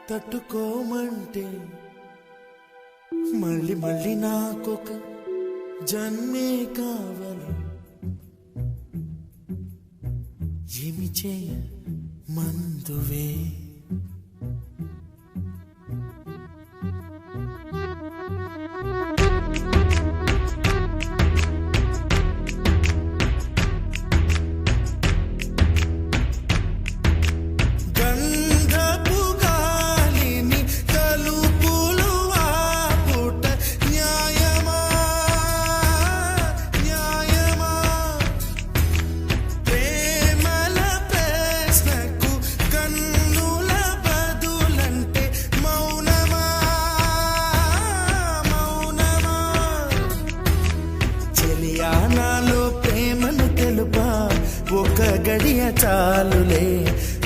తట్టుకోమంటే మళ్ళీ మళ్ళీ నాకొక జన్మే కావాలి. ఏమి చేయ మందువే నాలో ప్రేమను తెలుపా ఒక గడియ చాలులే,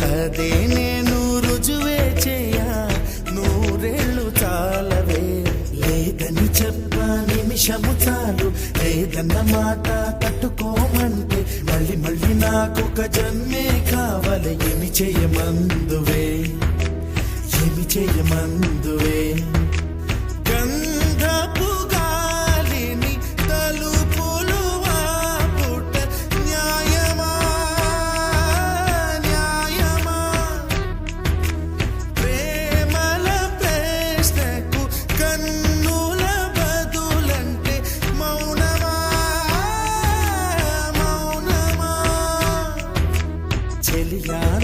అదే నేను రుజువే చేయ నూరేళ్ళు చాలవే. లేదని చెప్ప నిమిషము చాలు, లేదన్న మాట తట్టుకోమంటే మళ్ళీ మళ్ళీ నాకొక జన్మే కావాలి. ఏమి చేయమందువే, ఏమి చేయమందువే.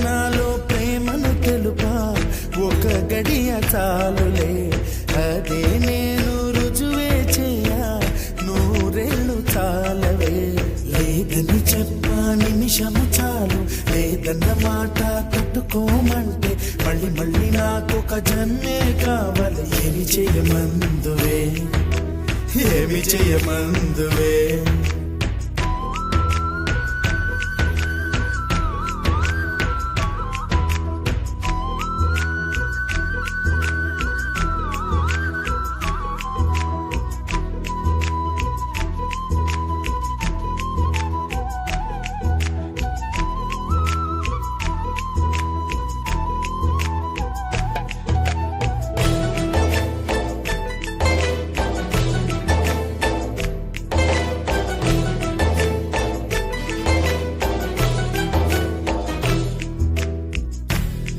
నాలో ప్రేమను తెలుపా ఒక గడియ చాలులే, అదే నేను రుజువే చేయ నూరేళ్ళు చాలవే. లేదని చెప్ప నిమిషము చాలు, లేదన్న మాట తట్టుకోమంటే మళ్ళీ మళ్ళీ నాకొక జన్మే కావాలి. ఏమి చేయమందువే, ఏమి చేయమందువే.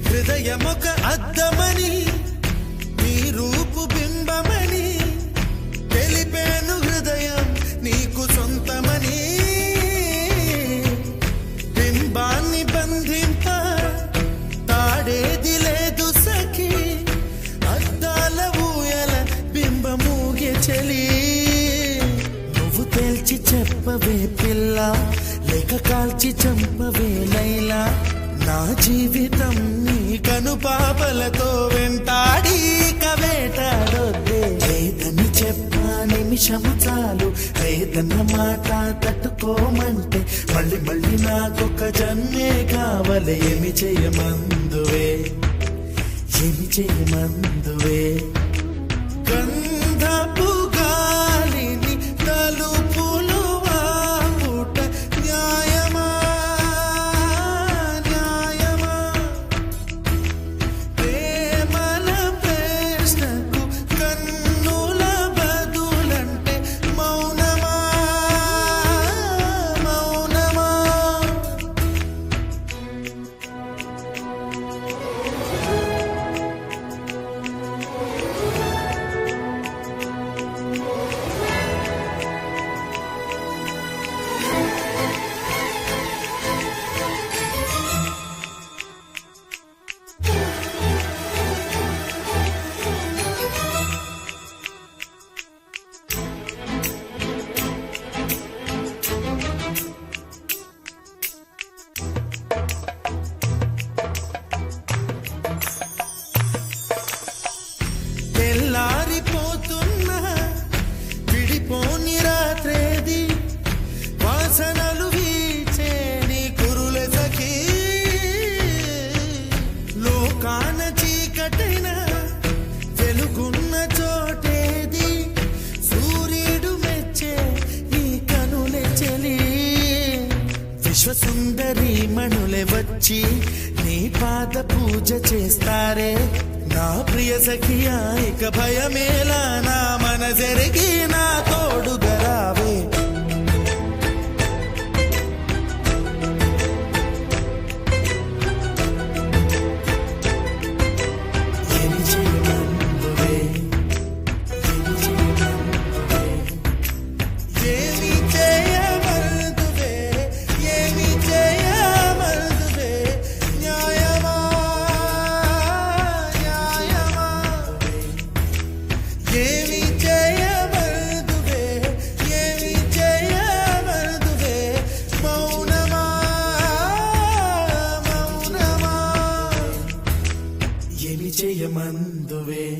హృదయమొక అద్దమని, నీ రూపు బింబమని తెలిపేను హృదయం నీకు సొంతమని. బింబాన్ని బంధింప తాడేది లేదు సఖి, అద్దాల ఊయల బింబమూగే చలి. నువ్వు తేల్చి చెప్పవే పిల్ల, లేక కాల్చి చంపవే లైలా. నా జీవితం నీ కనుపాపలతో వెంటాడి కవేటాడొద్దే. లేదని చెప్ప నిమిషము చాలు, లేదన్న మాట తట్టుకోమంటే మళ్ళీ మళ్ళీ నాకొక జన్మే కావాలి. ఏమి చేయమందువే, ఏమి చేయమందువే. గంధపు గాలిని తలుపులు వాపుట న్యాయమా, తెల్లారిపోతున్నా విడిపోని రాత్రేది, వాసనలు వీచే నీ కురుల సఖీ. లోకాన చీకటైన వెలుగున్న చోటేది, సూర్యుడు మెచ్చే ఈ కనులే చలి. విశ్వసుందరి మణులే వచ్చి నీ పాద పూజ చేస్తారే, నా ప్రియ సఖియా ఇక భయమేలా నా మనసెరిగి నా తోడుగా రావే చేయమందువే